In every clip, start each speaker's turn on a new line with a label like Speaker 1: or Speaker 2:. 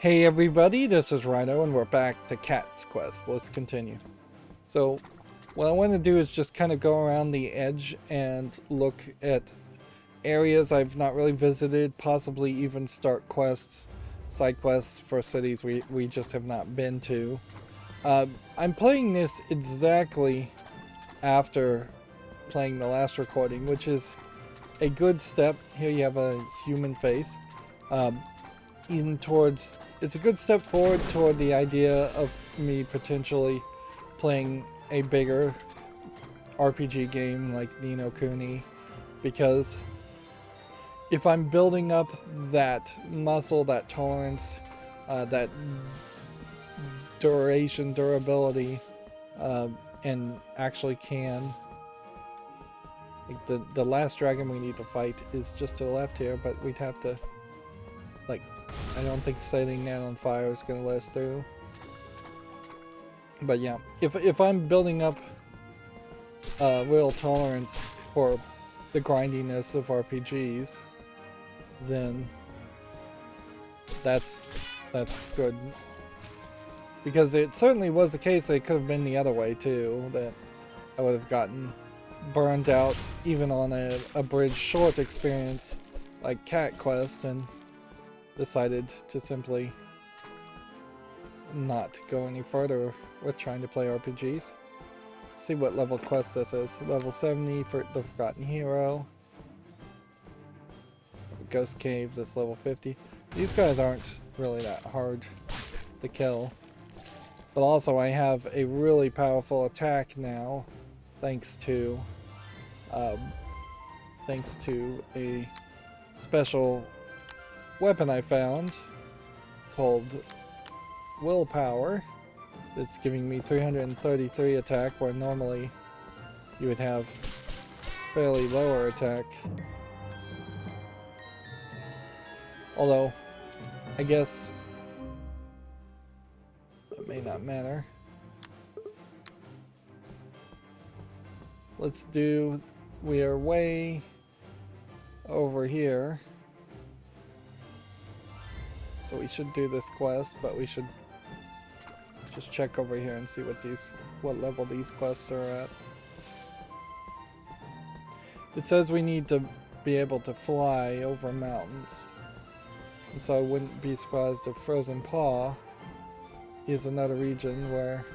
Speaker 1: Hey everybody, this is Rydo and we're back to Cat's Quest. Let's continue. So, what I want to do is just kind of go around the edge and look at areas I've not really visited, possibly even start quests, side quests for cities we just have not been to. I'm playing this exactly after playing the last recording, which is a good step. Here you have a human face. Even towards, it's a good step forward toward the idea of me potentially playing a bigger RPG game like Ni no Kuni, because if I'm building up that muscle, that tolerance, that durability, and actually can, like the last dragon we need to fight is just to the left here, but we'd have to, like, I don't think setting that on fire is going to let us through. But yeah, if I'm building up real tolerance for the grindiness of RPGs, then that's good. Because it certainly was the case that it could have been the other way too, that I would have gotten burned out even on a bridge short experience like Cat Quest and decided to simply not go any further with trying to play RPGs. Let's see what level quest this is. Level 70 for the Forgotten Hero. Ghost Cave, this level 50. These guys aren't really that hard to kill. But also I have a really powerful attack now, thanks to a special weapon I found called Willpower. That's giving me 333 attack, where normally you would have fairly lower attack. Although, I guess it may not matter. Let's do, we are way over here. So we should do this quest, but we should just check over here and see what level these quests are at. It says we need to be able to fly over mountains. And so I wouldn't be surprised if Frozen Paw is another region where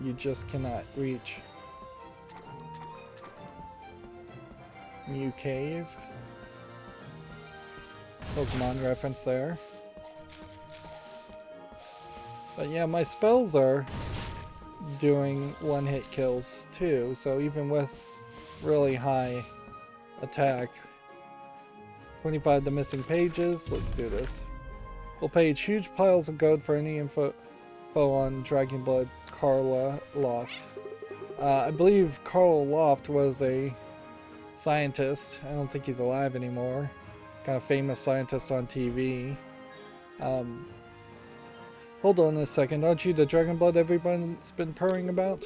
Speaker 1: you just cannot reach. Mew Cave. Pokemon reference there. But yeah, my spells are doing one-hit kills too, so even with really high attack. 25 the missing pages, let's do this. We'll page huge piles of gold for any info on Dragonblood Carla Loft. I believe Carl Loft was a scientist. I don't think he's alive anymore. Kind of famous scientist on TV. Hold on a second, aren't you the Dragonblood everyone's been purring about?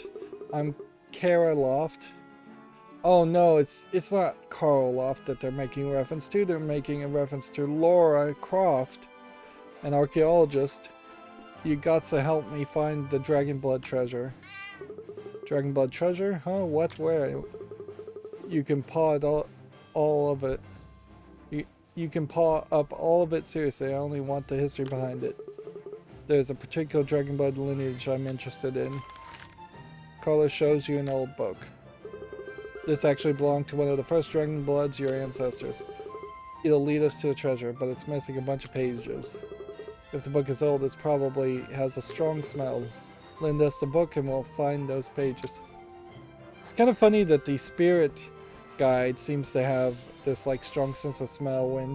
Speaker 1: I'm Kara Loft. Oh no, it's not Carl Loft that they're making a reference to. They're making a reference to Laura Croft, an archaeologist. You got to help me find the Dragonblood treasure. Dragonblood treasure? Huh? What? Where? You can paw it all of it. You can paw up all of it, seriously. I only want the history behind it. There's a particular Dragonblood lineage I'm interested in. Carla shows you an old book. This actually belonged to one of the first Dragonbloods, your ancestors. It'll lead us to the treasure, but it's missing a bunch of pages. If the book is old, it probably has a strong smell. Lend us the book and we'll find those pages. It's kind of funny that the spirit guide seems to have this like strong sense of smell, when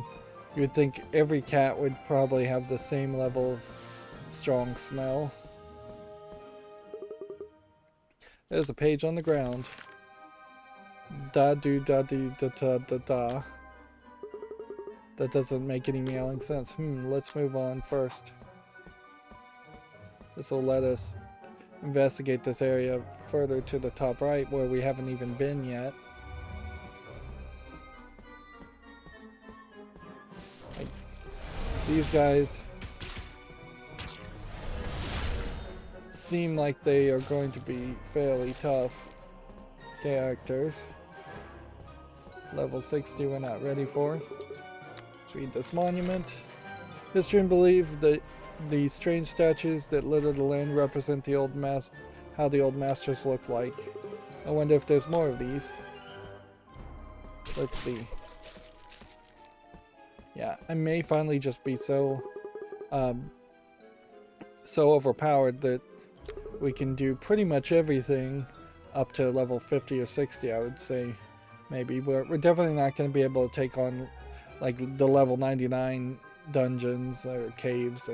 Speaker 1: you would think every cat would probably have the same level of strong smell. There's a page on the ground. Da do da dee da da da da. That doesn't make any meowing sense. Let's move on first. This will let us investigate this area further to the top right, where we haven't even been yet. These guys seem like they are going to be fairly tough characters. Level 60 we're not ready for. Let's read this monument. History and believe that the strange statues that litter the land represent the old how the old masters look like. I wonder if there's more of these. Let's see. Yeah, I may finally just be so overpowered that we can do pretty much everything up to level 50 or 60, I would say. Maybe. We're definitely not going to be able to take on like the level 99 dungeons or caves.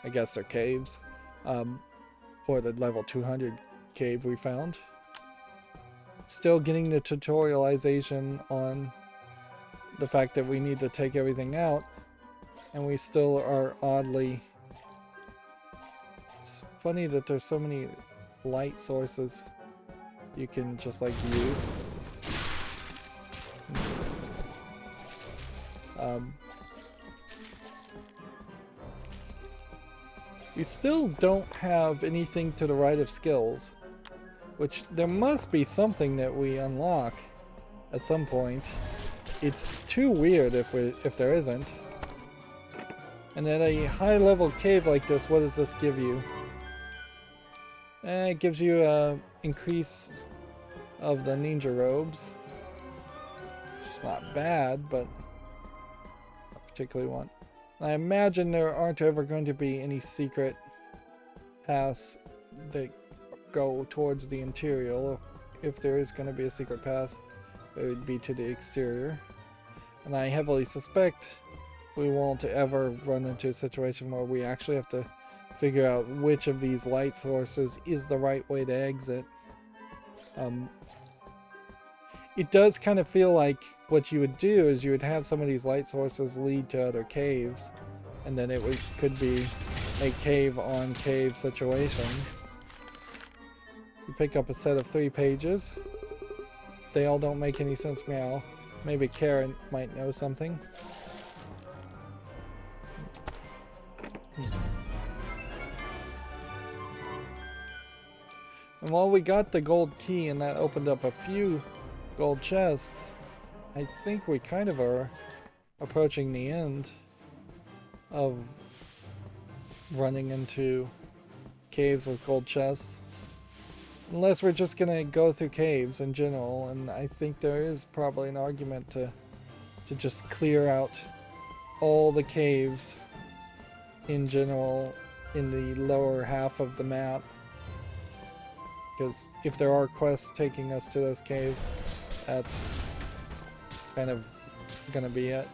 Speaker 1: I guess they're caves. Or the level 200 cave we found. Still getting the tutorialization on the fact that we need to take everything out, and we still are oddly... It's funny that there's so many light sources you can just like use. We still don't have anything to the right of skills, which there must be something that we unlock at some point. It's too weird if there isn't. And at a high level cave like this, what does this give you? It gives you a increase of the ninja robes. Which is not bad, but not particularly want. I imagine there aren't ever going to be any secret paths that go towards the interior. If there is going to be a secret path, it would be to the exterior. And I heavily suspect we won't ever run into a situation where we actually have to figure out which of these light sources is the right way to exit. It does kind of feel like what you would do is you would have some of these light sources lead to other caves, and then it could be a cave on cave situation. You pick up a set of 3 pages. They all don't make any sense, meow. Maybe Karen might know something. And while we got the gold key and that opened up a few gold chests, I think we kind of are approaching the end of running into caves with gold chests. Unless we're just gonna go through caves in general, and I think there is probably an argument to just clear out all the caves in general in the lower half of the map. Because if there are quests taking us to those caves, that's kind of gonna be it.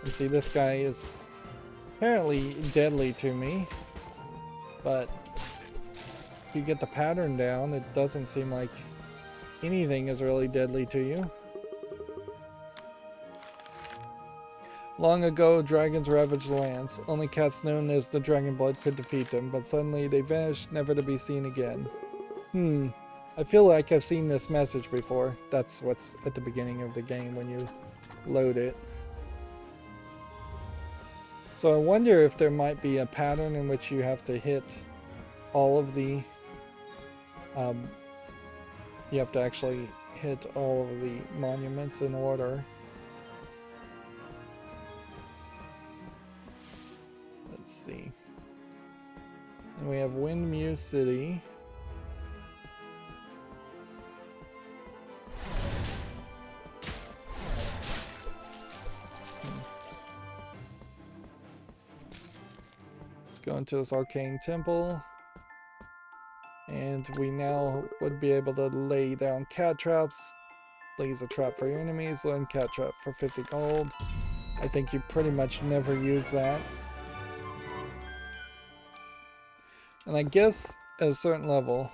Speaker 1: You see, this guy is apparently deadly to me, but if you get the pattern down, it doesn't seem like anything is really deadly to you. Long ago, dragons ravaged the lands. Only cats known as the Dragon Blood could defeat them, but suddenly they vanished, never to be seen again. I feel like I've seen this message before. That's what's at the beginning of the game when you load it. So I wonder if there might be a pattern in which you have to hit all of the... you have to actually hit all of the monuments in order. Let's see. And we have Windmew City. Let's go into this arcane temple. And we now would be able to lay down cat traps, laser trap for your enemies, learn cat trap for 50 gold. I think you pretty much never use that. And I guess at a certain level,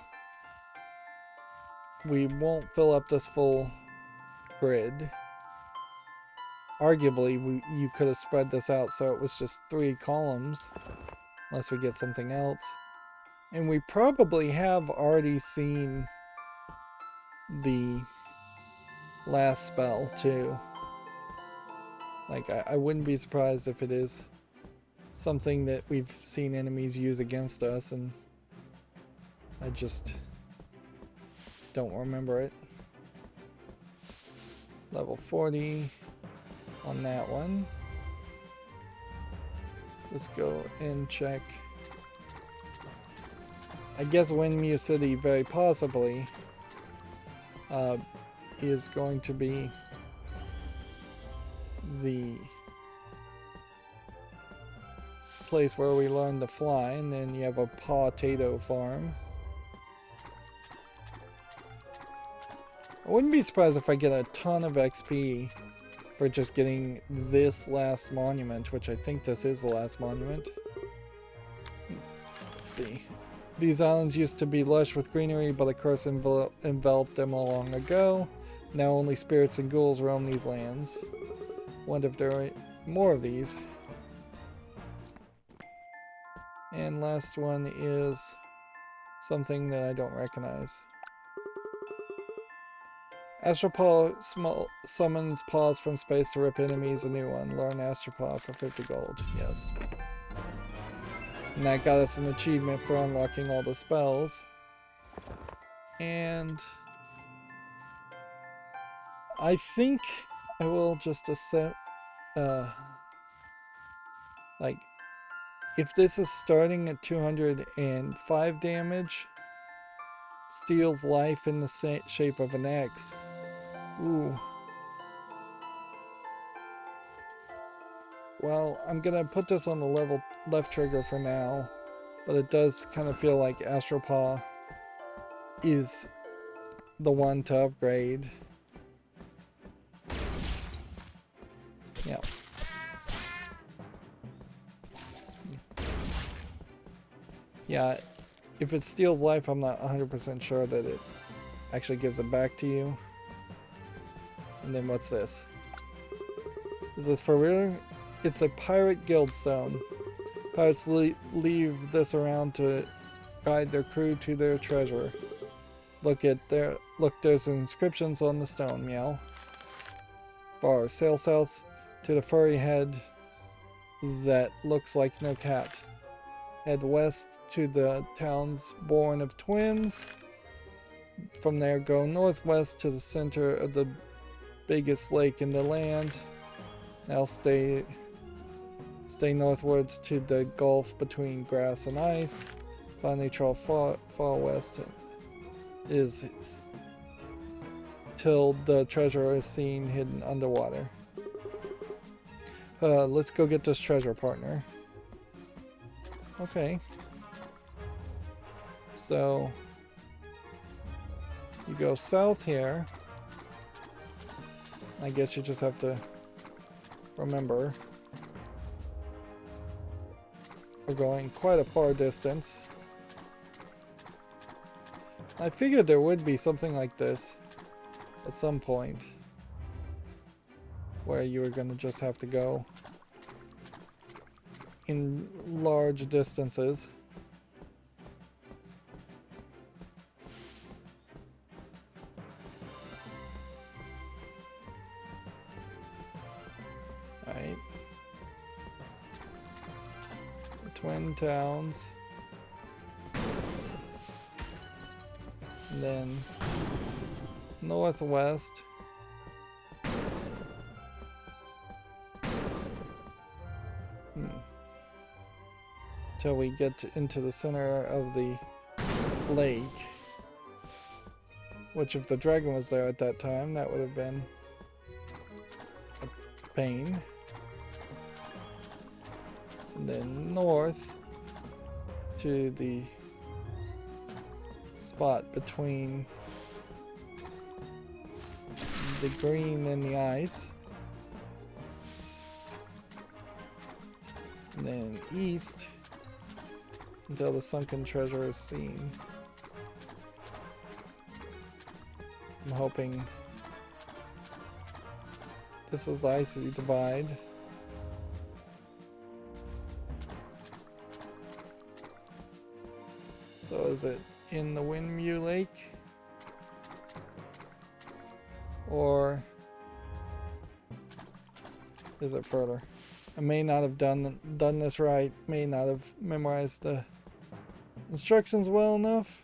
Speaker 1: we won't fill up this full grid. Arguably, you could have spread this out so it was just 3 columns, unless we get something else. And we probably have already seen the last spell too. Like, I wouldn't be surprised if it is something that we've seen enemies use against us, and I just don't remember it. Level 40 on that one. Let's go and check. I guess Windmew City very possibly is going to be the place where we learn to fly, and then you have a potato farm. I wouldn't be surprised if I get a ton of XP for just getting this last monument, which I think this is the last monument. Let's see. These islands used to be lush with greenery, but a curse enveloped them long ago. Now only spirits and ghouls roam these lands. Wonder if there are more of these. And last one is something that I don't recognize. Astropawr summons paws from space to rip enemies a new one. Learn Astropawr for 50 gold. Yes. And that got us an achievement for unlocking all the spells. And I think I will just accept, like, if this is starting at 205 damage, steals life in the shape of an X. Ooh. Well, I'm gonna put this on the level left trigger for now, but it does kind of feel like Astropawr is the one to upgrade. Yeah. Yeah, if it steals life, I'm not 100% sure that it actually gives it back to you. And then what's this? Is this for real? It's a pirate guild stone. Pirates leave this around to guide their crew to their treasure. Look, there's inscriptions on the stone. Meow. Bar. Sail south to the furry head that looks like no cat. Head west to the towns born of twins. From there, go northwest to the center of the biggest lake in the land. Now stay northwards to the gulf between grass and ice. Finally, travel far west is till the treasure is seen hidden underwater. Let's go get this treasure, partner. Okay. So you go south here. I guess you just have to remember we're going quite a far distance. I figured there would be something like this at some point where you were going to just have to go in large distances. Right. The Twin Towns. And then northwest. Till we get into the center of the lake. Which if the dragon was there at that time, that would have been a pain. And then north to the spot between the green and the ice. And then east until the sunken treasure is seen. I'm hoping this is the icy divide. So is it in the Windmew Lake? Or is it further? I may not have done this right, may not have memorized the instructions well enough,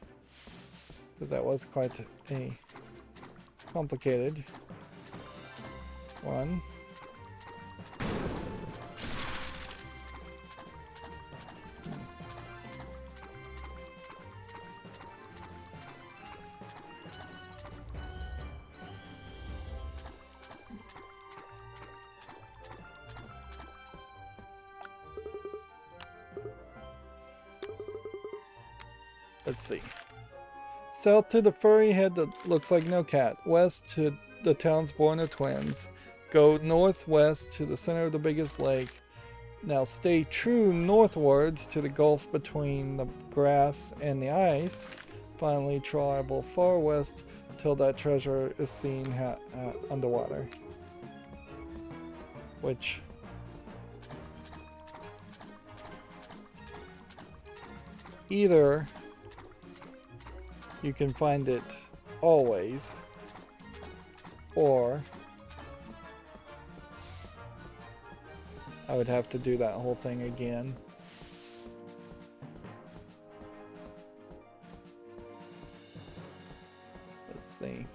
Speaker 1: because that was quite a complicated one. Let's see. South to the furry head that looks like no cat. West to the town's born of twins. Go northwest to the center of the biggest lake. Now stay true northwards to the gulf between the grass and the ice. Finally travel far west till that treasure is seen underwater. Which... either you can find it always, or I would have to do that whole thing again. Let's see.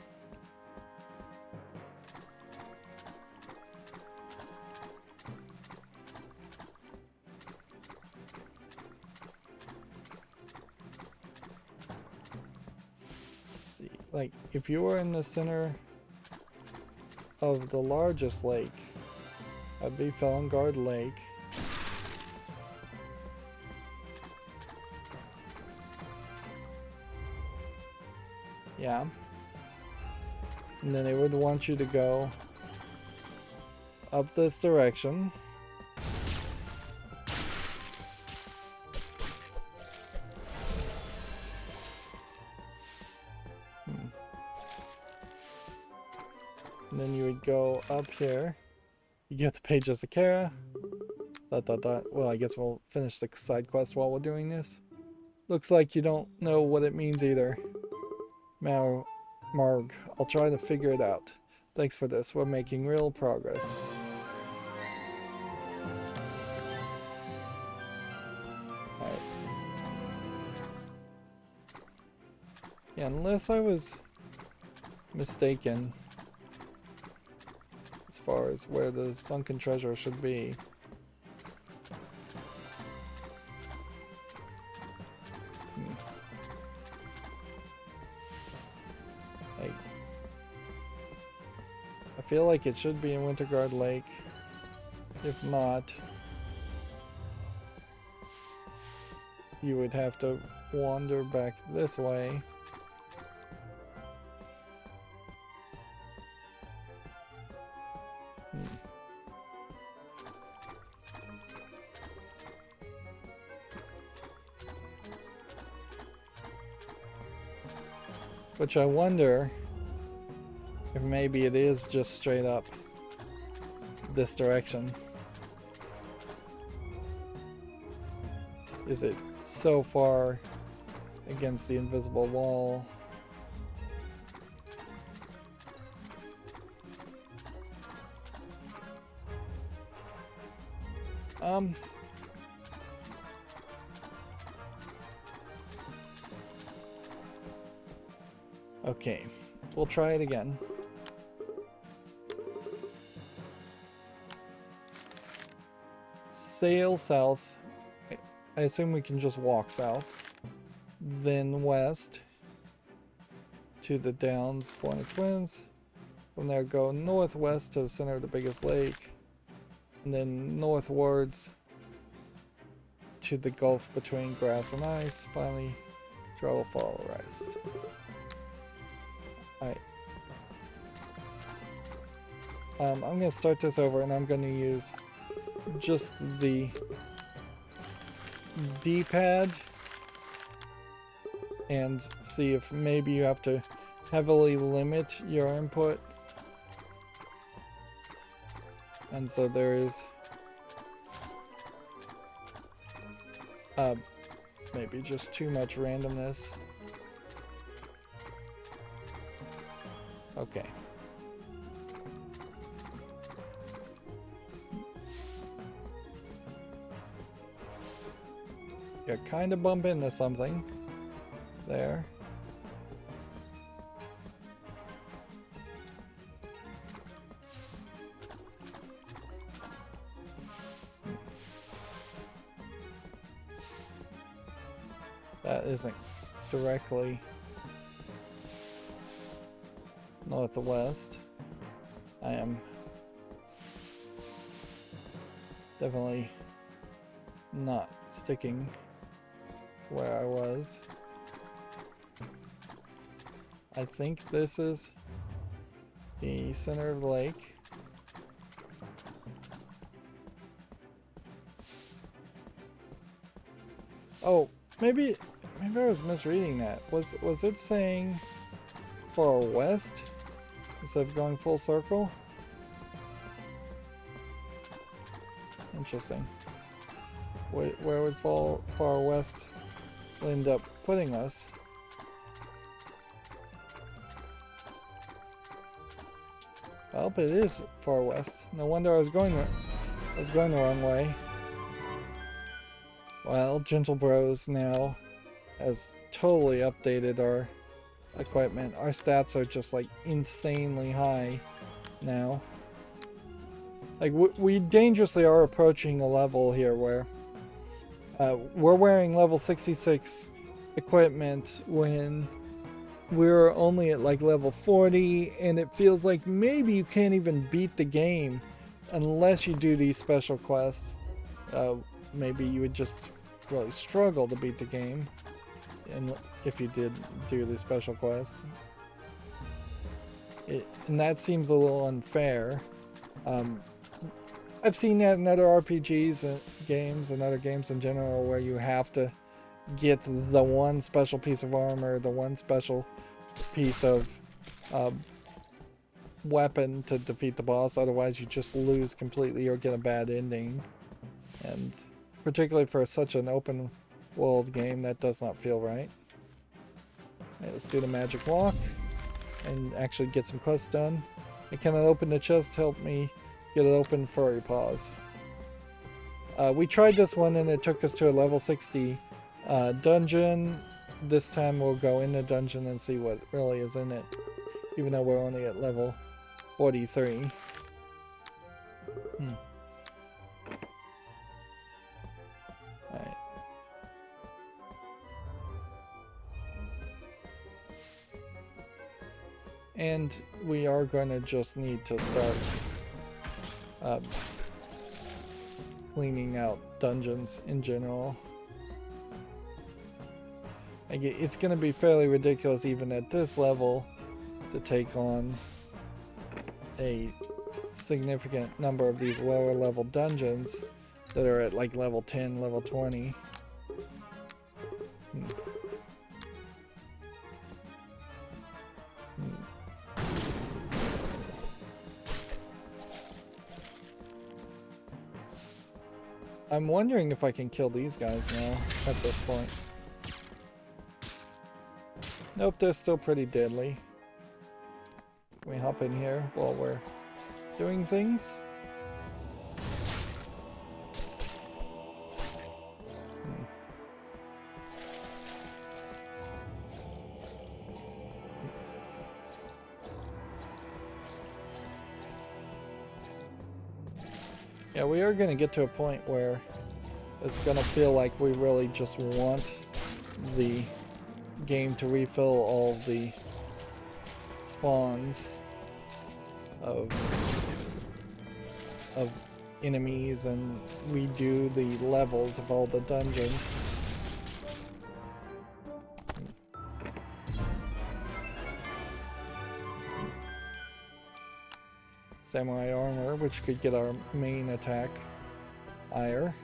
Speaker 1: Like, if you were in the center of the largest lake, that'd be Felingard Lake. Yeah. And then they would want you to go up this direction. And then you would go up here. You get the page as a Kara. ... Well, I guess we'll finish the side quest while we're doing this. Looks like you don't know what it means either. Marg, I'll try to figure it out. Thanks for this. We're making real progress. Alright. Yeah, unless I was mistaken as far as where the sunken treasure should be. I feel like it should be in Winterguard Lake. If not, you would have to wander back this way. Which I wonder if maybe it is just straight up this direction. Is it so far against the invisible wall? Okay, we'll try it again. Sail south. I assume we can just walk south. Then west to the Downs Born of Twins. From there go northwest to the center of the biggest lake. And then northwards to the gulf between grass and ice. Finally, travel far west. Alright. I'm going to start this over and I'm going to use just the D-pad and see if maybe you have to heavily limit your input. And so there is maybe just too much randomness. Okay. You kind of bump into something there. That isn't directly northwest. I am definitely not sticking where I was. I think this is the center of the lake. Oh, maybe I was misreading that. Was it saying far west instead of going full circle? Interesting. Where would far west end up putting us? Well, it is far west. No wonder I was going the wrong way. Well, Gentle Bros now has totally updated our equipment. Our stats are just like insanely high now. Like we dangerously are approaching a level here where we're wearing level 66 equipment when we're only at like level 40, and it feels like maybe you can't even beat the game unless you do these special quests. Maybe you would just really struggle to beat the game, and if you did do the special quests. And that seems a little unfair. I've seen that in other RPGs and games and other games in general where you have to get the one special piece of armor, the one special piece of weapon to defeat the boss, otherwise you just lose completely or get a bad ending. And particularly for such an open world game, that does not feel right. Right, let's do the magic walk and actually get some quests done. I cannot open the chest, help me get it open, furry paws. We tried this one and it took us to a level 60 dungeon. This time we'll go in the dungeon and see what really is in it, even though we're only at level 43. Alright. And we are going to just need to start cleaning out dungeons in general. It's going to be fairly ridiculous even at this level to take on a significant number of these lower level dungeons that are at like level 10, level 20. I'm wondering if I can kill these guys now at this point. Nope, they're still pretty deadly. Can we hop in here while we're doing things? Yeah, we are going to get to a point where it's going to feel like we really just want the game to refill all the spawns of enemies and redo the levels of all the dungeons. Samurai armor, which could get our main attack higher.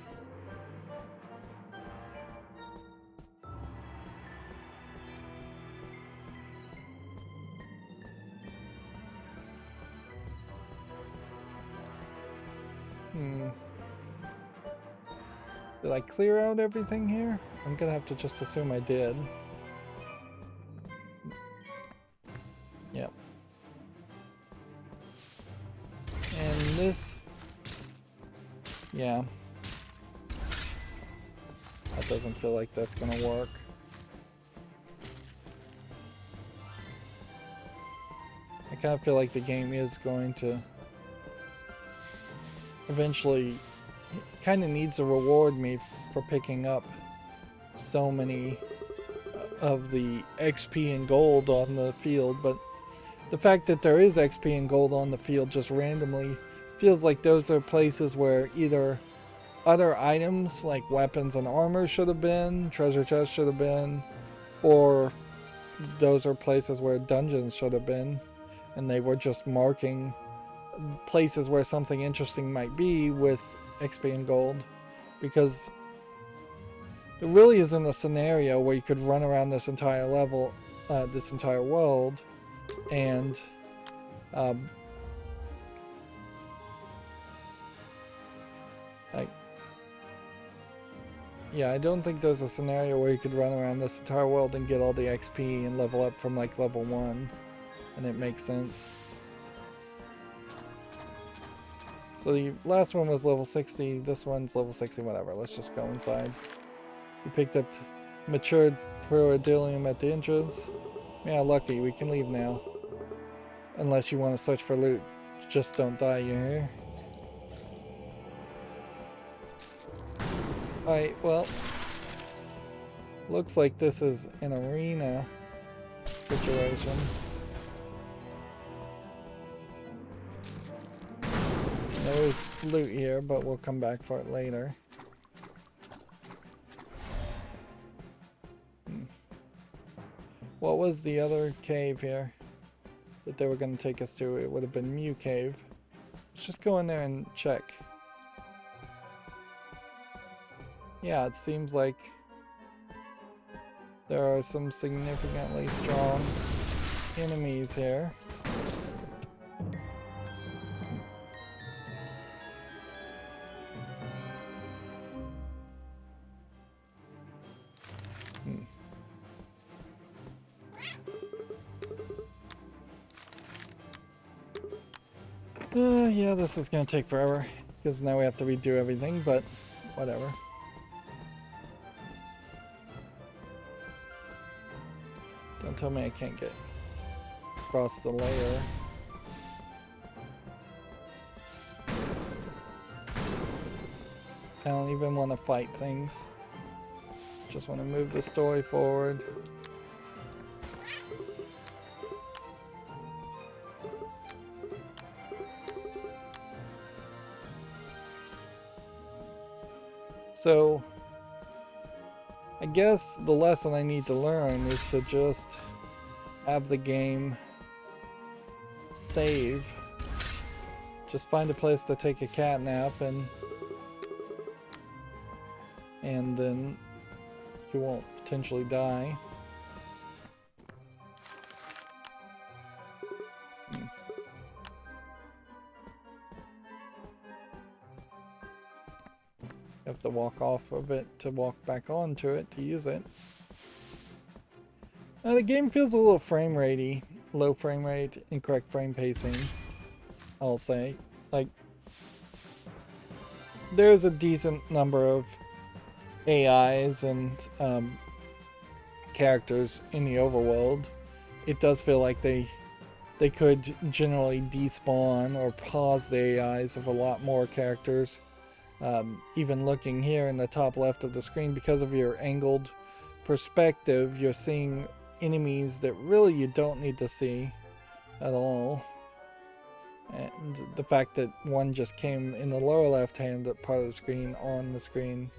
Speaker 1: Did I clear out everything here? I'm gonna have to just assume I did. Yep. And this... yeah. That doesn't feel like that's gonna work. I kind of feel like the game is going to eventually, kind of needs to reward me for picking up so many of the XP and gold on the field, but the fact that there is XP and gold on the field just randomly feels like those are places where either other items like weapons and armor should have been, treasure chests should have been, or those are places where dungeons should have been, and they were just marking places where something interesting might be with XP and gold, because there really isn't a scenario where you could run around this entire level, this entire world, and yeah, I don't think there's a scenario where you could run around this entire world and get all the XP and level up from like level 1, and it makes sense. So the last one was level 60, this one's level 60, whatever. Let's just go inside. We picked up matured purrsuit at the entrance. Yeah, lucky, we can leave now. Unless you want to search for loot. Just don't die, you hear? Alright, well, looks like this is an arena situation. There's loot here, but we'll come back for it later. What was the other cave here that they were going to take us to? It would have been Mew Cave. Let's just go in there and check. Yeah, it seems like there are some significantly strong enemies here. Yeah, this is gonna take forever because now we have to redo everything, but whatever. Don't tell me I can't get across the layer. I don't even want to fight things. Just want to move the story forward. So, I guess the lesson I need to learn is to just have the game save. Just find a place to take a cat nap and then you won't potentially die. You have to walk off of it to walk back onto it to use it. Now the game feels a little frame ratey, low frame rate, incorrect frame pacing, I'll say. Like, there's a decent number of AIs and characters in the overworld. It does feel like they could generally despawn or pause the AIs of a lot more characters. Even looking here in the top left of the screen, because of your angled perspective, you're seeing enemies that really you don't need to see at all. And the fact that one just came in the lower left hand part of the screen on the screen,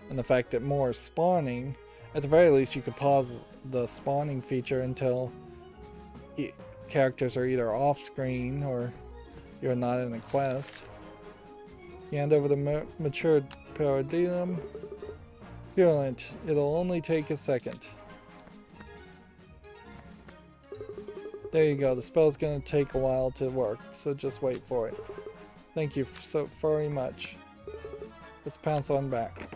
Speaker 1: and the fact that more is spawning, at the very least you could pause the spawning feature until characters are either off screen or you're not in a quest. You hand over the matured purrsuit. Virulent. It'll only take a second. There you go. The spell's gonna take a while to work, so just wait for it. Thank you so very much. Let's pounce on back.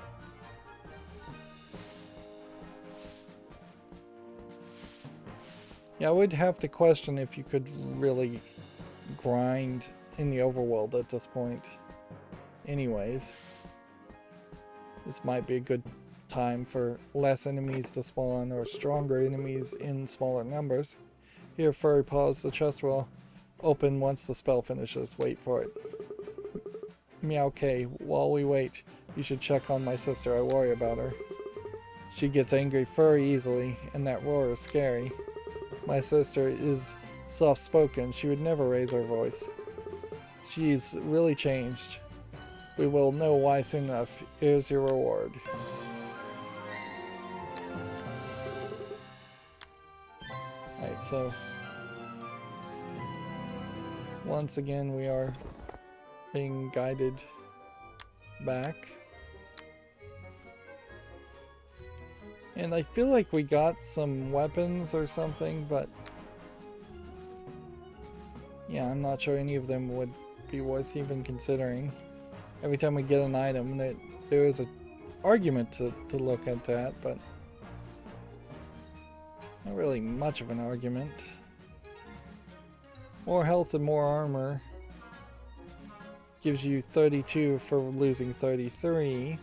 Speaker 1: Yeah, I would have to question if you could really grind in the overworld at this point. Anyways, this might be a good time for less enemies to spawn or stronger enemies in smaller numbers. Here, furry paws, the chest will open once the spell finishes. Wait for it. Meowk, while we wait, you should check on my sister. I worry about her. She gets angry very easily, and that roar is scary. My sister is soft-spoken. She would never raise her voice. She's really changed. We will know why soon enough. Here's your reward. Alright, so once again we are being guided back. And I feel like we got some weapons or something, but yeah, I'm not sure any of them would be worth even considering. Every time we get an item, there is an argument to look at that, but not really much of an argument. More health and more armor gives you 32 for losing 33.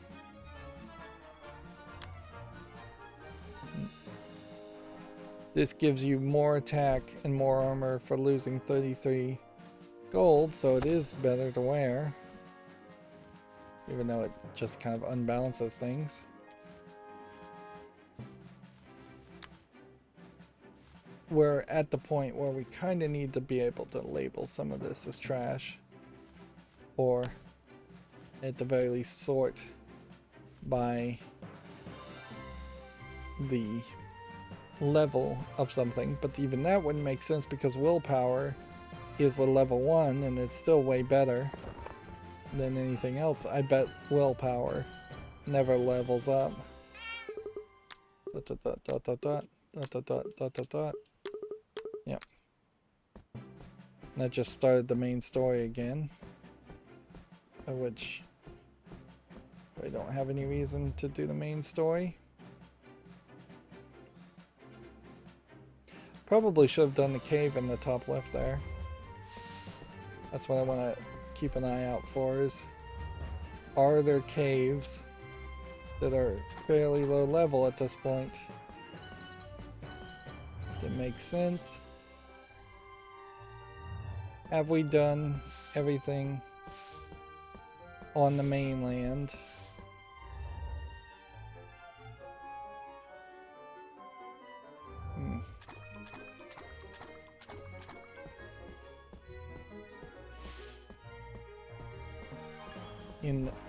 Speaker 1: This gives you more attack and more armor for losing 33 gold, so it is better to wear. Even though it just kind of unbalances things. We're at the point where we kind of need to be able to label some of this as trash. Or, at the very least, sort by the level of something. But even that wouldn't make sense because willpower is a level 1 and it's still way better than anything else. I bet willpower never levels up. Yep. That just started the main story again. Which I don't have any reason to do the main story. Probably should have done the cave in the top left there. That's what I want to keep an eye out for, are there caves that are fairly low level at this point that make sense? Have we done everything on the mainland?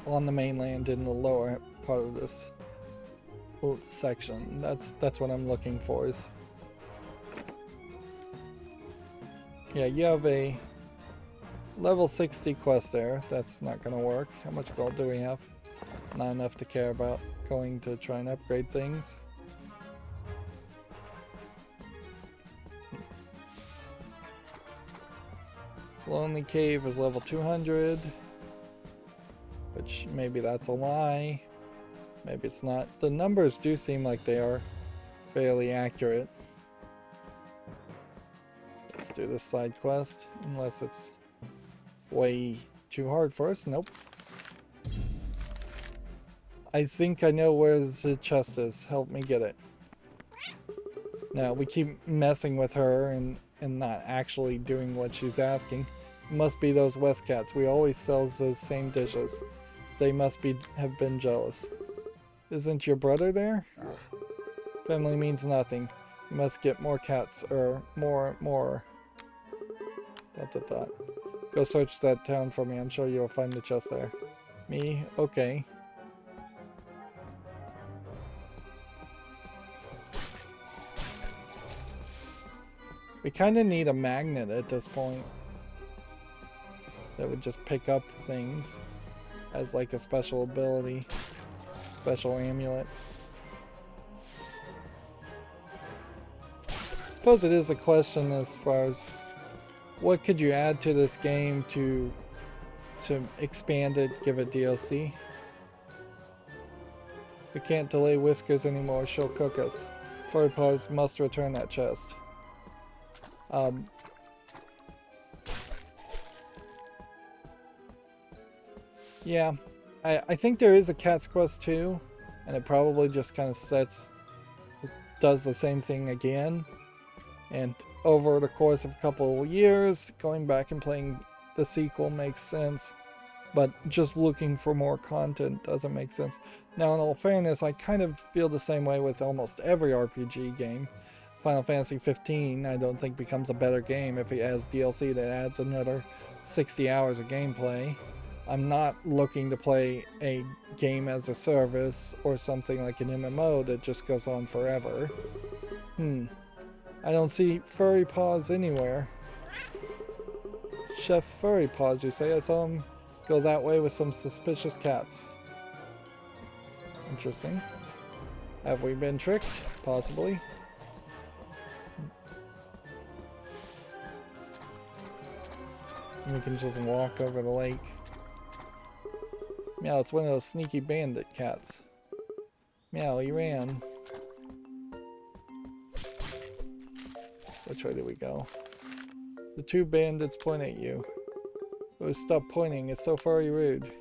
Speaker 1: On the mainland in the lower part of this section. That's what I'm looking for. Is yeah, you have a level 60 quest there. That's not gonna work. How much gold do we have? Not enough to care about going to try and upgrade things. Lonely Cave is level 200. Which maybe that's a lie. Maybe it's not. The numbers do seem like they are fairly accurate. Let's do this side quest, unless it's way too hard for us. Nope. I think I know where the chest is. Help me get it. Now, we keep messing with her and not actually doing what she's asking. It must be those West Cats. We always sell the same dishes. They must have been jealous. Isn't your brother there? Family means nothing. You must get more cats, or more. ... Go search that town for me. I'm sure you'll find the chest there. Me? Okay. We kind of need a magnet at this point that would just pick up things as like a special ability, special amulet. I suppose it is a question as far as what could you add to this game to expand it, give it DLC. We can't delay Whiskers anymore, she'll cook us. Furry paws must return that chest. Yeah, I think there is a cat's quest too, and it probably just kind of does the same thing again. And over the course of a couple of years, going back and playing the sequel makes sense, but just looking for more content doesn't make sense. Now, in all fairness, I kind of feel the same way with almost every RPG game. Final Fantasy 15, I don't think becomes a better game if it has DLC that adds another 60 hours of gameplay. I'm not looking to play a game as a service or something like an MMO that just goes on forever. I don't see Furry Paws anywhere. Chef Furry Paws, you say? I saw him go that way with some suspicious cats. Interesting. Have we been tricked? Possibly. We can just walk over the lake. Meow, it's one of those sneaky bandit cats. Meow, he ran. Which way did we go? The two bandits point at you. Oh, stop pointing, it's so very rude.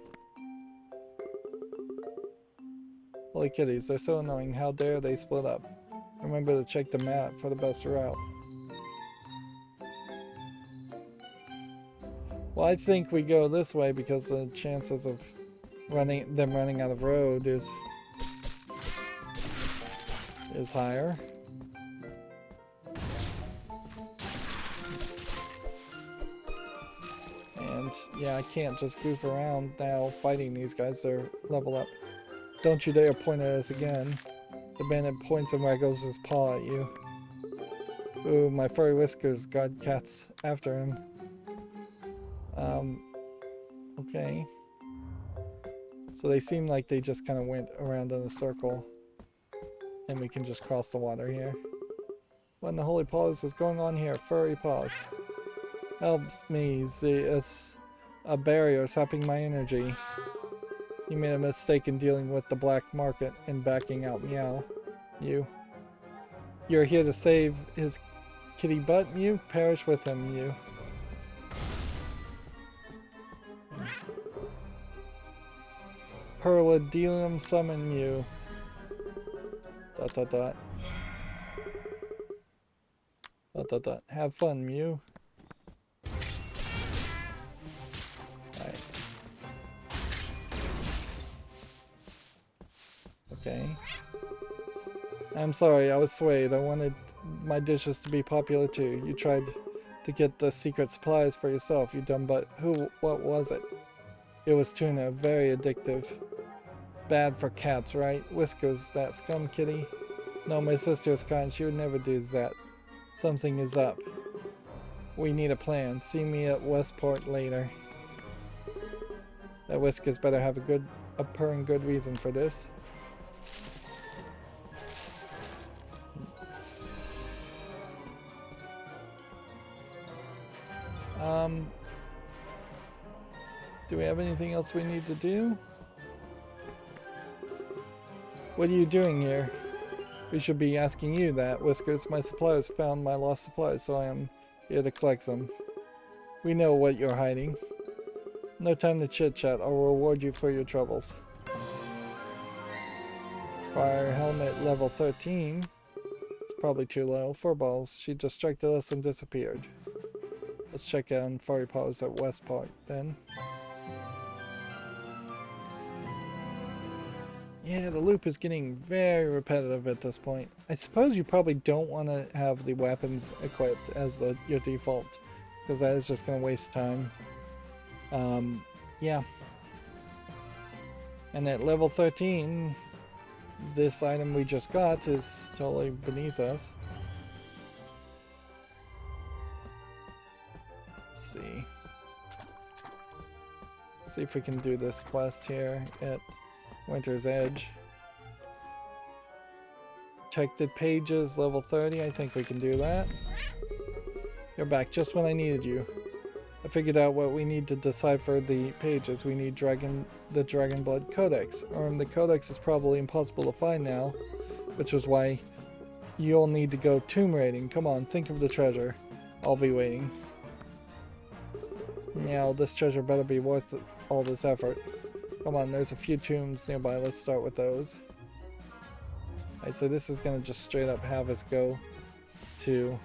Speaker 1: Holy kitties, they're so annoying. How dare they split up? Remember to check the map for the best route. Well, I think we go this way because the chances of them running out of road is higher. And yeah, I can't just goof around now fighting these guys. They're level up. Don't you dare point at us again. The bandit points and waggles his paw at you. Ooh, my furry whiskers got cats after him. Okay. So they seem like they just kind of went around in a circle. And we can just cross the water here. What in the holy paws is going on here? Furry paws. Helps me, it's a barrier sapping my energy. You made a mistake in dealing with the black market and backing out Meow. You're here to save his kitty butt, Mew? Perish with him, Mew. Perladelium summon you. ... Have fun, Mew. Alright. Okay. I'm sorry, I was swayed. I wanted my dishes to be popular too. You tried to get the secret supplies for yourself, you dumb butt. What was it? It was tuna, very addictive. Bad for cats, right? Whiskers, that scum kitty. No, my sister is kind. She would never do that. Something is up. We need a plan. See me at Westport later. That Whiskers better have a purring good reason for this. Do we have anything else we need to do? What are you doing here? We should be asking you that. Whiskers, my suppliers found my lost supplies, so I am here to collect them. We know what you're hiding. No time to chit-chat. I'll reward you for your troubles. Spire helmet level 13. It's probably too low. Furballs. She distracted us and disappeared. Let's check on Furry Paws at Westport then. Yeah, the loop is getting very repetitive at this point. I suppose you probably don't want to have the weapons equipped as your default, because that is just going to waste time. Yeah. And at level 13, this item we just got is totally beneath us. Let's see. See if we can do this quest here at Winter's Edge. Protected pages, level 30. I think we can do that. You're back just when I needed you. I figured out what we need to decipher the pages. We need the Dragon Blood Codex. The Codex is probably impossible to find now, which is why you'll need to go tomb raiding. Come on, think of the treasure. I'll be waiting. Meow, this treasure better be worth all this effort. Come on, there's a few tombs nearby. Let's start with those. Alright, so this is gonna just straight up have us go to...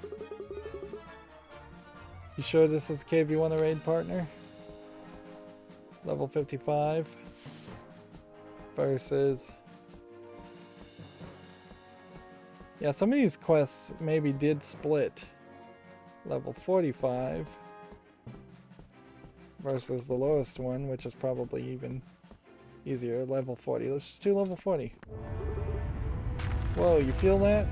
Speaker 1: You sure this is the cave you want to raid, partner? Level 55 versus... Yeah, some of these quests maybe did split. Level 45 versus the lowest one, which is probably even easier. Level 40. Let's just do level 40. Whoa, you feel that?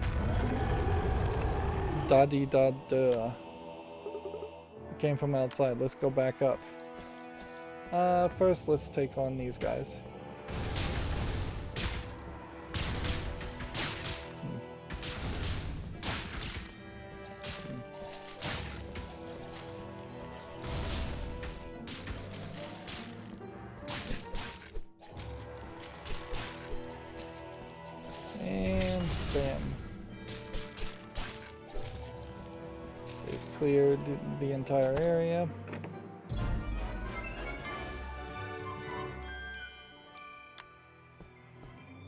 Speaker 1: Da-dee-da-duh. It came from outside. Let's go back up. First, let's take on these guys. And bam. They've cleared the entire area.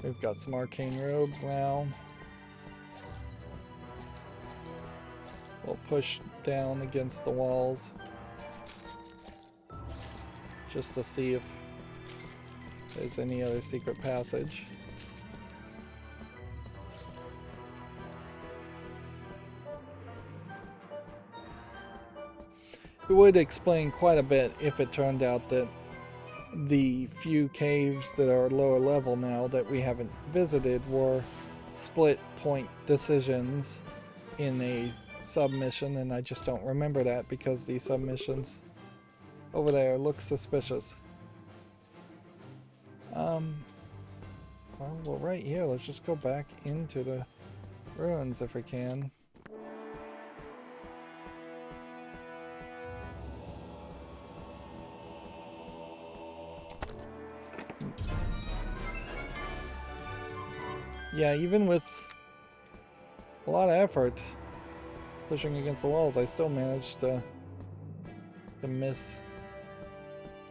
Speaker 1: We've got some arcane robes now. We'll push down against the walls just to see if there's any other secret passage. It would explain quite a bit if it turned out that the few caves that are lower level now that we haven't visited were split point decisions in a submission, and I just don't remember that because the submissions over there look suspicious. Well, we're right here. Let's just go back into the ruins if we can. Yeah, even with a lot of effort pushing against the walls, I still managed to miss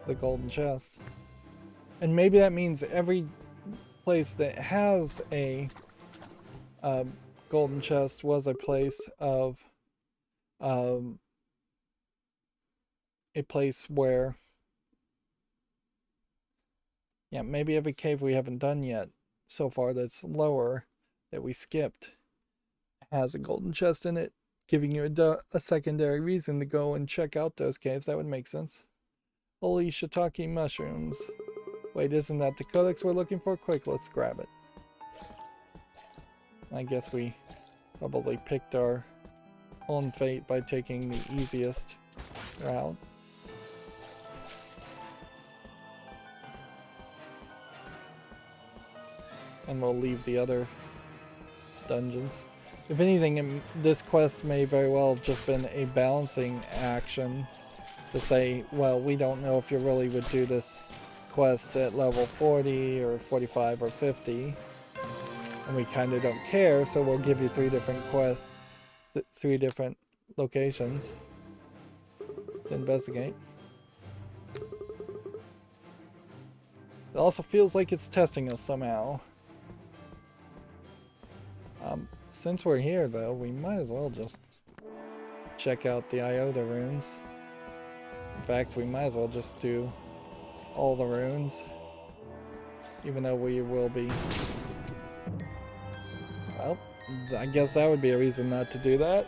Speaker 1: the golden chest. And maybe that means every place that has a golden chest was a place of a place where, yeah, maybe every cave we haven't done yet so far that's lower, that we skipped, has a golden chest in it, giving you a secondary reason to go and check out those caves. That would make sense. Holy shiitake mushrooms. Wait, isn't that the codex we're looking for? Quick, let's grab it. I guess we probably picked our own fate by taking the easiest route. And we'll leave the other dungeons. If anything, this quest may very well have just been a balancing action to say, well, we don't know if you really would do this quest at level 40 or 45 or 50, and we kind of don't care, so we'll give you three different locations to investigate. It also feels like it's testing us somehow. Since we're here, though, we might as well just check out the Iota runes. In fact, we might as well just do all the runes, even though we will be... Well, I guess that would be a reason not to do that.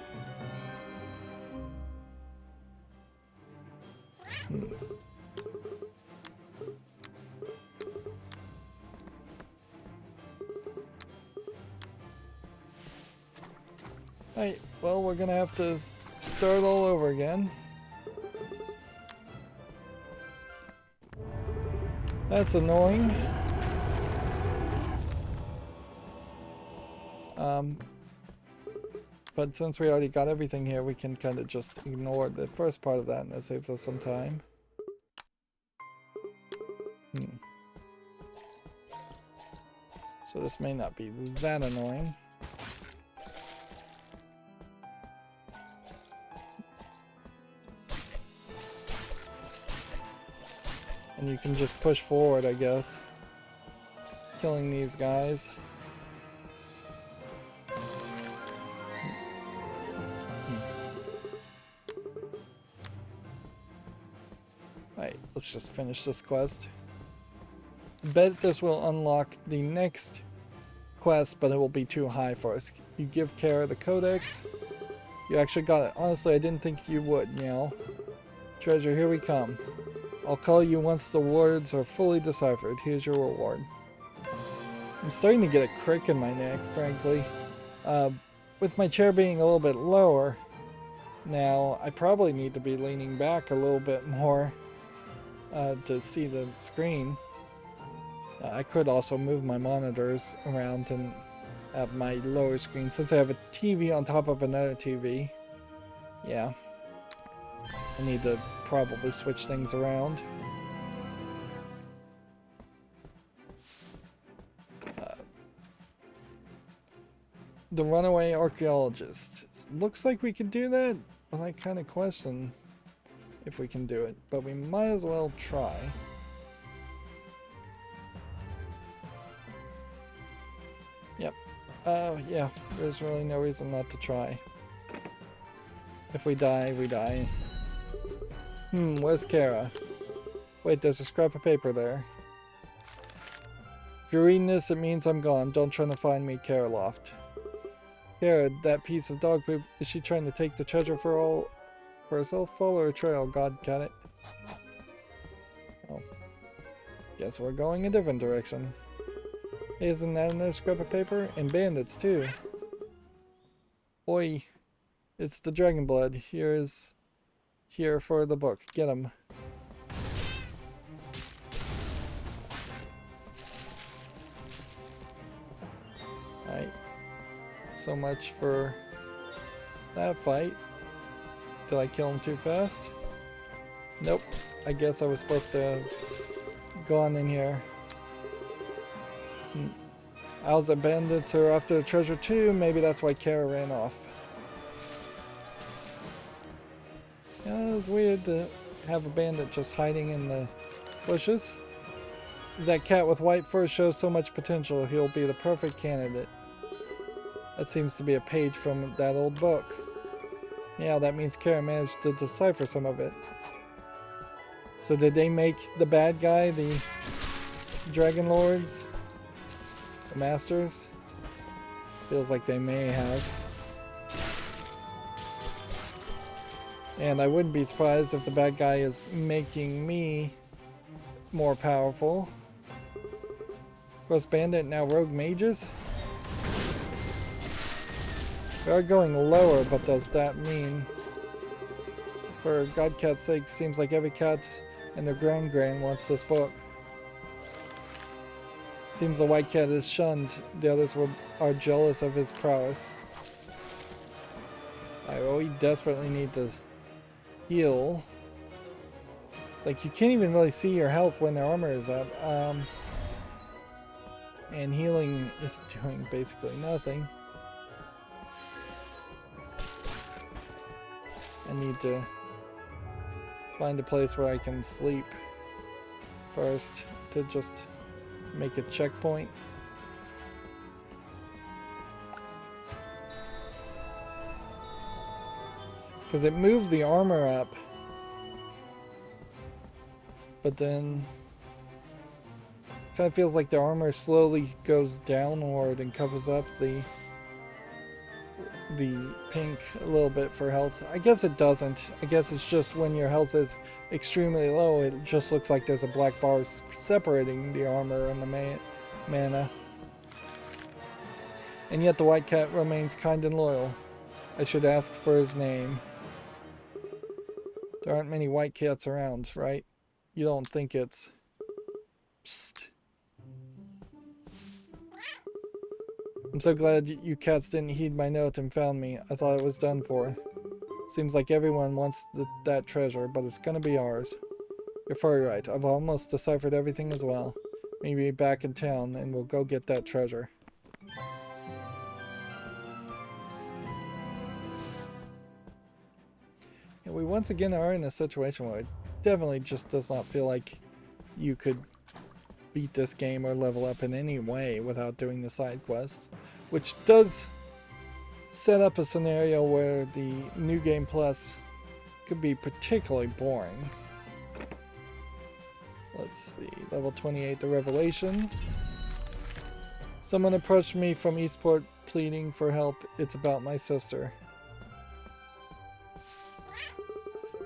Speaker 1: Right, well, we're gonna have to start all over again. That's annoying. But since we already got everything here, we can kind of just ignore the first part of that, and that saves us some time. So this may not be that annoying. And you can just push forward, I guess, killing these guys. Let's just finish this quest. Bet this will unlock the next quest, but it will be too high for us. You give Kara the codex. You actually got it. Honestly, I didn't think you would, Treasure, here we come. I'll call you once the words are fully deciphered. Here's your reward. I'm starting to get a crick in my neck, frankly. With my chair being a little bit lower now, I probably need to be leaning back a little bit more to see the screen. I could also move my monitors around and have my lower screen since I have a TV on top of another TV. Yeah. I need to probably switch things around. The runaway archaeologist. Looks like we could do that, but I kind of question if we can do it. But we might as well try. Yep. Yeah, there's really no reason not to try. If we die, we die. Where's Kara? Wait, there's a scrap of paper there. If you're reading this, it means I'm gone. Don't try to find me, Kara Loft. Kara, that piece of dog poop, is she trying to take the treasure for herself? Follow her trail, God cat it. Oh. Guess we're going a different direction. Hey, isn't that another scrap of paper? And bandits, too. Oi. It's the dragon blood. Here for the book. Get him. Alright. So much for that fight. Did I kill him too fast? Nope. I guess I was supposed to have gone in here. Owls and bandits are after the treasure too. Maybe that's why Kara ran off. Yeah, it was weird to have a bandit just hiding in the bushes. That cat with white fur shows so much potential. He'll be the perfect candidate. That seems to be a page from that old book. Yeah, that means Kara managed to decipher some of it. So did they make the bad guy the Dragon Lords? The Masters? Feels like they may have. And I wouldn't be surprised if the bad guy is making me more powerful. First bandit, now rogue mages? We are going lower, but does that mean? For Godcat's sake, seems like every cat and their grand wants this book. Seems the white cat is shunned. The others are jealous of his prowess. We desperately need to heal. It's like you can't even really see your health when their armor is up. And healing is doing basically nothing. I need to find a place where I can sleep first to just make a checkpoint. Because it moves the armor up, but then kind of feels like the armor slowly goes downward and covers up the pink a little bit for health. I guess it doesn't. I guess it's just when your health is extremely low, it just looks like there's a black bar separating the armor and the mana. And yet the white cat remains kind and loyal. I should ask for his name. There aren't many white cats around, right? You don't think it's... Psst. I'm so glad you cats didn't heed my note and found me. I thought it was done for. Seems like everyone wants that treasure, but it's gonna be ours. You're furry right. I've almost deciphered everything as well. Maybe back in town and we'll go get that treasure. Yeah, we once again are in a situation where it definitely just does not feel like you could beat this game or level up in any way without doing the side quests, which does set up a scenario where the New Game Plus could be particularly boring. Let's see, level 28, the Revelation. Someone approached me from Eastport pleading for help. It's about my sister.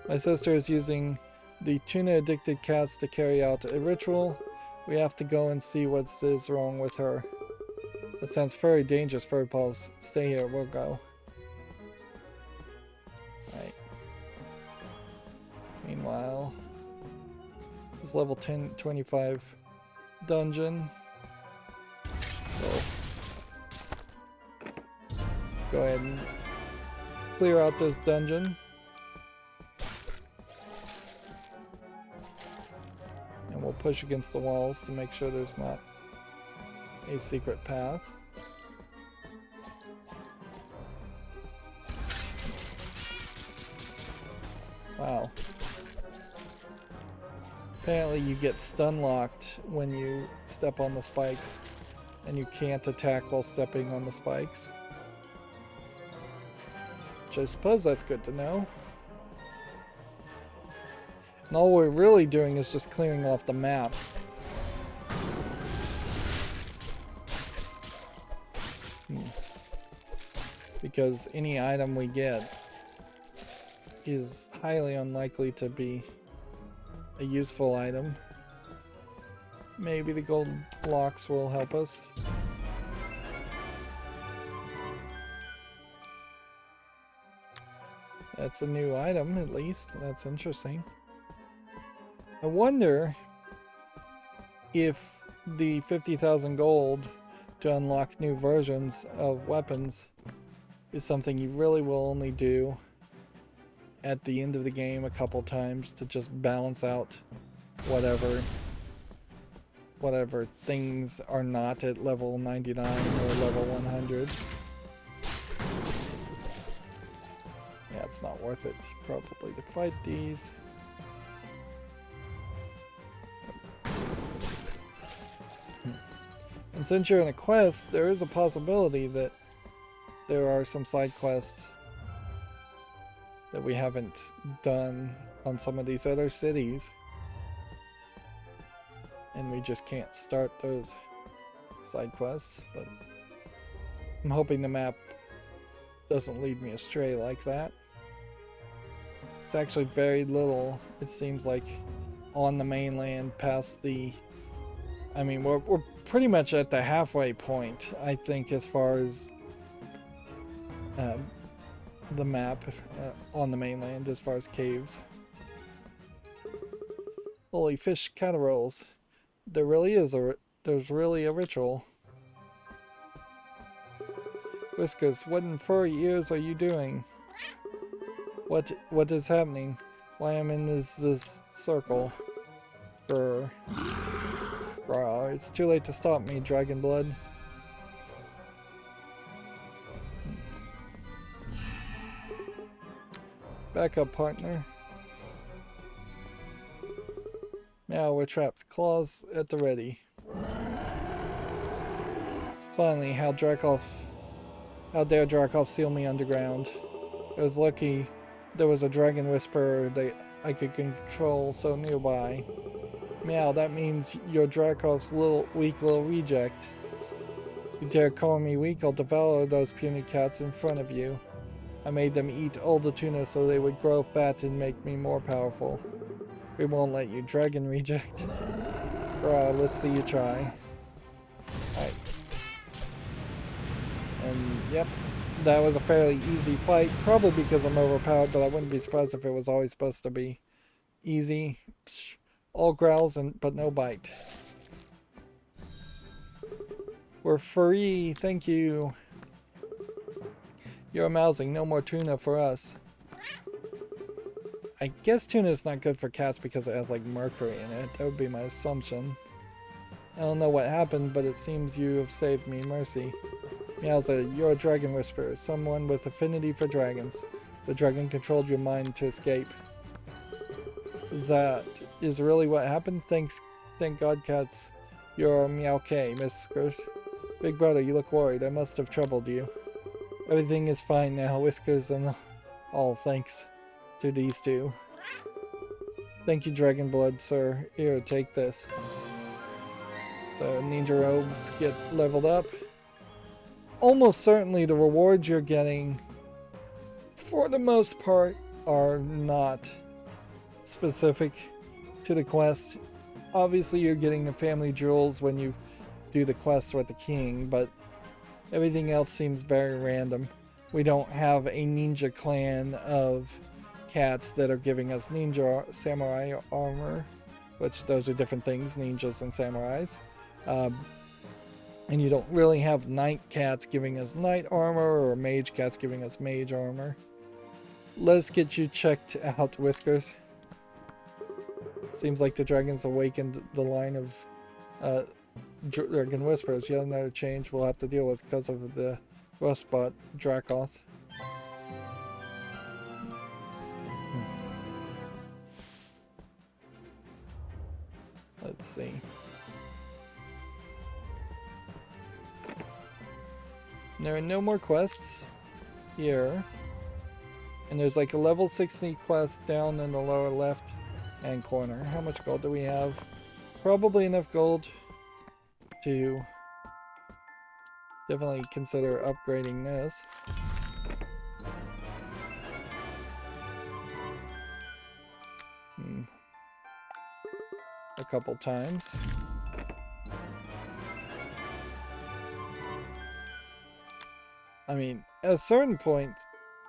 Speaker 1: My sister is using the tuna-addicted cats to carry out a ritual. We have to go and see what is wrong with her. That sounds very dangerous, Furry Paws. Stay here, we'll go. Right. Meanwhile, this level 25 dungeon. Go ahead and clear out this dungeon. And we'll push against the walls to make sure there's not a secret path. Wow. Apparently you get stun locked when you step on the spikes, and you can't attack while stepping on the spikes. Which I suppose that's good to know. And all we're really doing is just clearing off the map. Because any item we get is highly unlikely to be a useful item. Maybe the gold blocks will help us. That's a new item, at least. That's interesting. I wonder if the 50,000 gold to unlock new versions of weapons is something you really will only do at the end of the game a couple times to just balance out whatever things are not at level 99 or level 100. Yeah, it's not worth it probably to fight these. And since you're in a quest, there is a possibility that there are some side quests that we haven't done on some of these other cities. And we just can't start those side quests, but I'm hoping the map doesn't lead me astray like that. It's actually very little, it seems like, on the mainland past the... I mean, we're pretty much at the halfway point, I think, as far as the map on the mainland, as far as caves. Holy fish catarrals. There's really a ritual. Whiskers, what in furry ears are you doing? What is happening? Why am in this circle? Grr. Grr. It's too late to stop me, Dragon Blood. Back up, partner. Now we're trapped. Claws at the ready. Finally, how dare Drakoth seal me underground. I was lucky there was a dragon whisperer that I could control so nearby. Meow, that means you're Drakoth's weak little reject. You dare call me weak, I'll devour those puny cats in front of you. I made them eat all the tuna so they would grow fat and make me more powerful. We won't let you, dragon reject. Bruh, let's see you try. Alright. And yep, that was a fairly easy fight. Probably because I'm overpowered, but I wouldn't be surprised if it was always supposed to be easy. Psh, all growls but no bite. We're free, thank you. You're mousing, no more tuna for us. I guess tuna is not good for cats because it has like mercury in it. That would be my assumption. I don't know what happened, but it seems you have saved me. Mercy. Meowza, you're a dragon whisperer, someone with affinity for dragons. The dragon controlled your mind to escape. That is really what happened? Thank God, cats. You're Meowk, Whiskers. Big brother, you look worried. I must have troubled you. Everything is fine now, Whiskers, and all thanks to these two. Thank you, Dragon Blood, sir. Here, take this. So ninja robes get leveled up. Almost certainly the rewards you're getting, for the most part, are not specific to the quest. Obviously you're getting the family jewels when you do the quest with the king, but everything else seems very random. We don't have a ninja clan of cats that are giving us ninja samurai armor, which those are different things, ninjas and samurais. And you don't really have knight cats giving us knight armor or mage cats giving us mage armor. Let's get you checked out, Whiskers. Seems like the dragons awakened the line of dragon whispers. Yet another change we'll have to deal with because of the rustbot Drakoth. Let's see. There are no more quests here. And there's like a level 60 quest down in the lower left hand corner. How much gold do we have? Probably enough gold to definitely consider upgrading this. A couple times. I mean, at a certain point,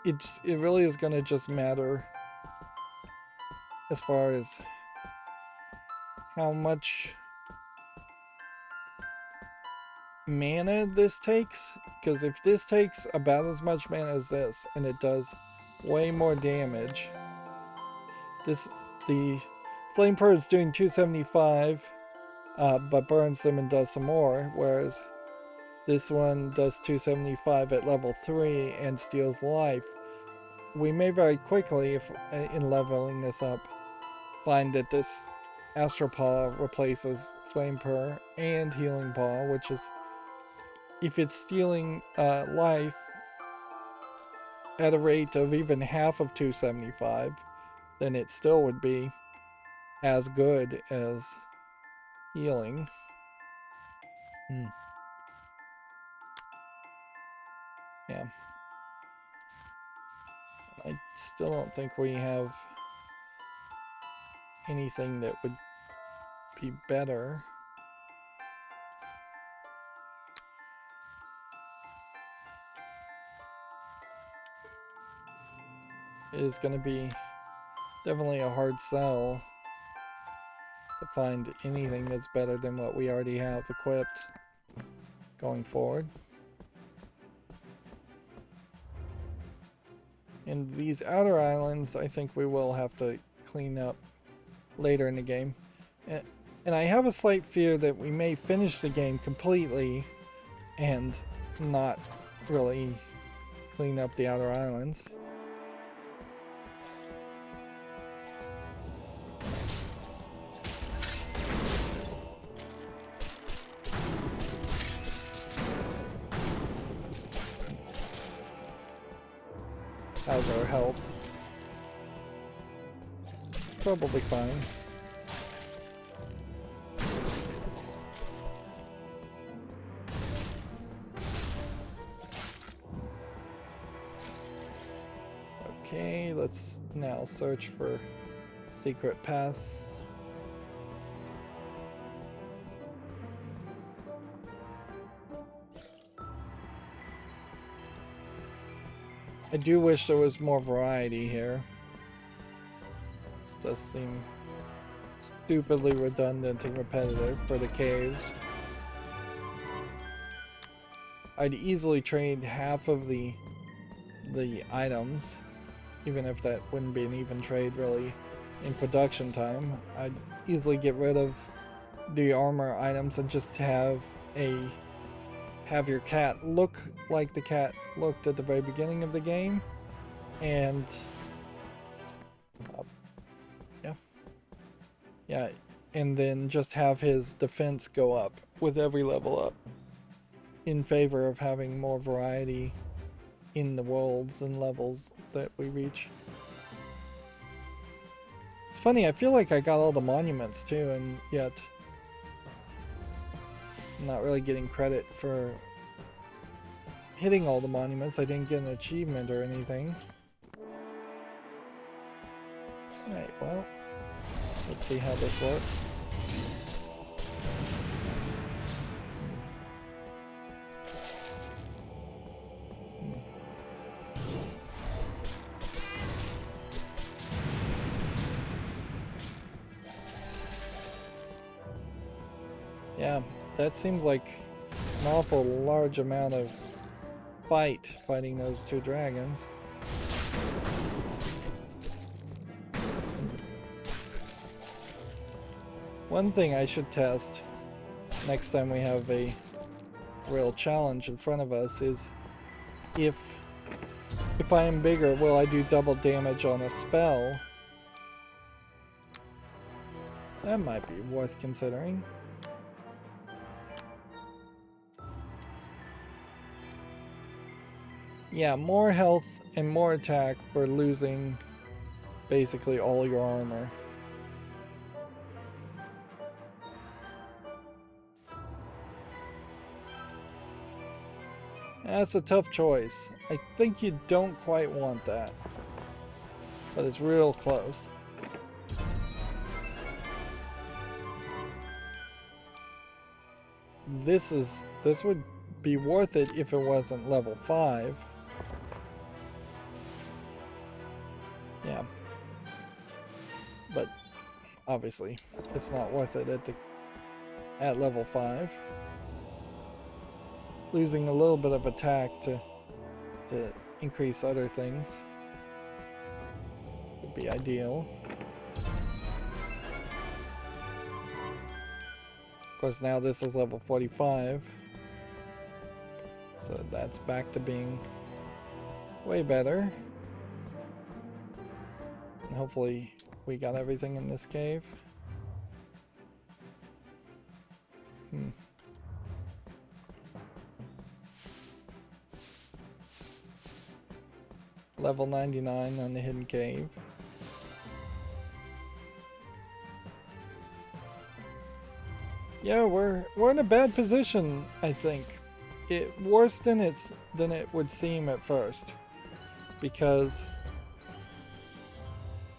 Speaker 1: it really is going to just matter as far as how much mana this takes. Because if this takes about as much mana as this, and it does way more damage, the Flamepurr is doing 275, but burns them and does some more, whereas this one does 275 at level 3 and steals life. We may very quickly, if in leveling this up, find that this Astropaw replaces Flamepurr and Healing Paw, which is, if it's stealing life at a rate of even half of 275, then it still would be as good as healing. Yeah. I still don't think we have anything that would be better. It is going to be definitely a hard sell to find anything that's better than what we already have equipped going forward. And these outer islands, I think we will have to clean up later in the game. And I have a slight fear that we may finish the game completely and not really clean up the outer islands. How's our health? Probably fine. Okay, let's now search for secret paths. I do wish there was more variety here. This does seem stupidly redundant and repetitive for the caves. I'd easily trade half of the items, even if that wouldn't be an even trade really in production time. I'd easily get rid of the armor items and just have your cat look like the cat looked at the very beginning of the game, and yeah, and then just have his defense go up with every level up, in favor of having more variety in the worlds and levels that we reach. It's funny, I feel like I got all the monuments too, and yet I'm not really getting credit for hitting all the monuments. I didn't get an achievement or anything. Alright, well, let's see how this works. Yeah, that seems like an awful large amount of fighting those two dragons. One thing I should test next time we have a real challenge in front of us is if I am bigger, will I do double damage on a spell? That might be worth considering. Yeah, more health and more attack for losing basically all your armor. That's a tough choice. I think you don't quite want that, but it's real close. This would be worth it if it wasn't level 5. Yeah, but obviously it's not worth it at level 5. Losing a little bit of attack to increase other things would be ideal. Of course, now this is level 45, so that's back to being way better. And hopefully we got everything in this cave. Level 99 on the hidden cave. Yeah, we're in a bad position, I think. Worse than it would seem at first, because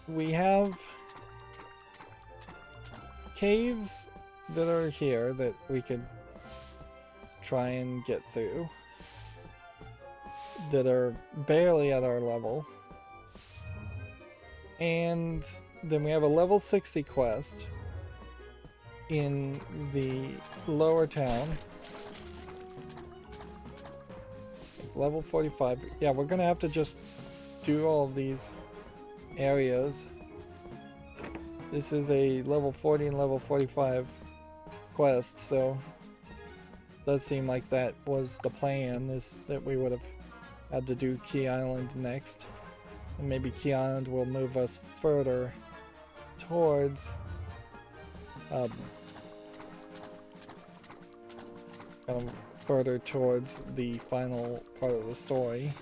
Speaker 1: we have caves that are here that we could try and get through that are barely at our level, and then we have a level 60 quest in the lower town. Level 45. Yeah, we're gonna have to just do all of these areas. This is a level 40 and level 45 quest, so it does seem like that was the plan, is that we would have had to do Key Island next. And maybe Key Island will move us further towards further towards the final part of the story.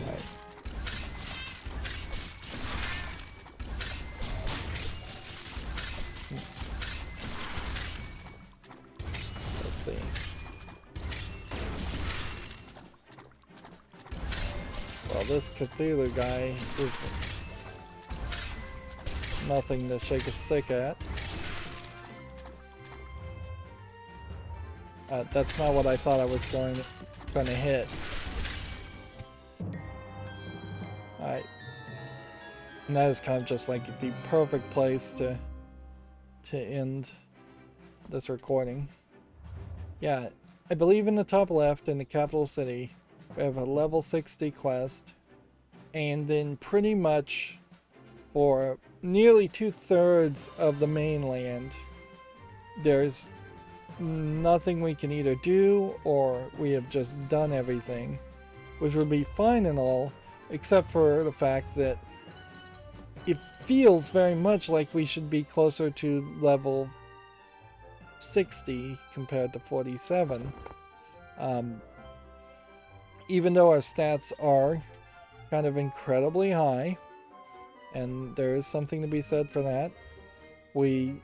Speaker 1: Right. Let's see. Well, this Cthulhu guy is nothing to shake a stick at. That's not what I thought I was going to hit. Alright. And that is kind of just like the perfect place to end this recording. Yeah, I believe in the top left in the capital city we have a level 60 quest, and then pretty much for nearly 2/3 of the mainland there's nothing we can either do, or we have just done everything, which would be fine and all, except for the fact that it feels very much like we should be closer to level 60 compared to 47. even though our stats are kind of incredibly high, and there is something to be said for that, we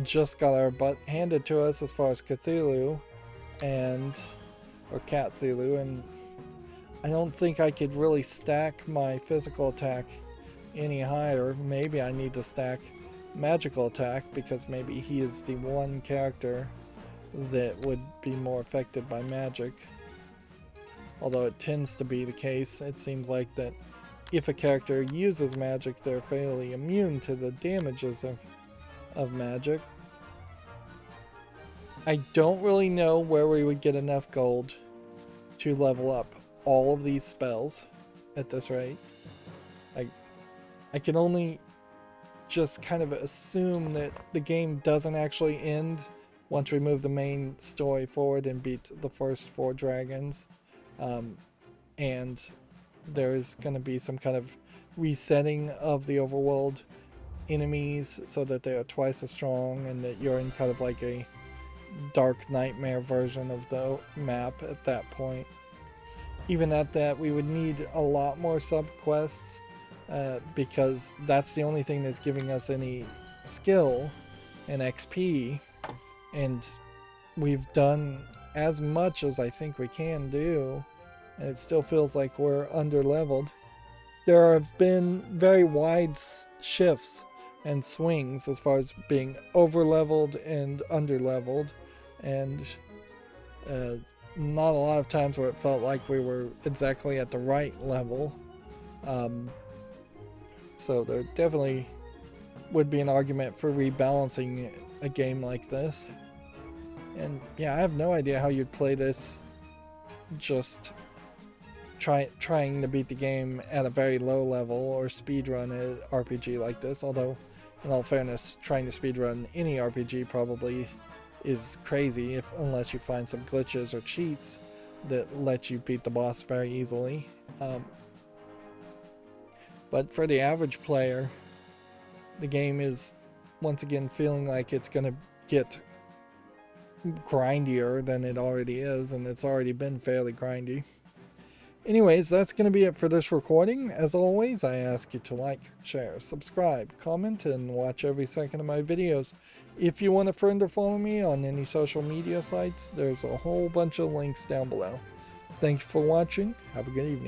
Speaker 1: just got our butt handed to us as far as Cthulhu or Cthulhu, and I don't think I could really stack my physical attack any higher. Maybe I need to stack magical attack, because maybe he is the one character that would be more affected by magic. Although it tends to be the case, it seems like that if a character uses magic, they're fairly immune to the damages of magic. I don't really know where we would get enough gold to level up all of these spells at this rate. I can only just kind of assume that the game doesn't actually end once we move the main story forward and beat the first 4 dragons. And there's going to be some kind of resetting of the overworld enemies so that they are twice as strong, and that you're in kind of like a dark nightmare version of the map at that point. Even at that, we would need a lot more sub-quests, because that's the only thing that's giving us any skill and XP, and we've done as much as I think we can do, and it still feels like we're under-leveled. There have been very wide shifts and swings as far as being over-leveled and under-leveled, and not a lot of times where it felt like we were exactly at the right level. So there definitely would be an argument for rebalancing a game like this. And yeah, I have no idea how you'd play this just trying to beat the game at a very low level or speedrun an RPG like this. Although, in all fairness, trying to speedrun any RPG probably is crazy unless you find some glitches or cheats that let you beat the boss very easily. But for the average player, the game is once again feeling like it's going to get grindier than it already is, and it's already been fairly grindy. Anyways, that's going to be it for this recording. As always, I ask you to like, share, subscribe, comment, and watch every second of my videos. If you want to friend or follow me on any social media sites, there's a whole bunch of links down below. Thank you for watching. Have a good evening.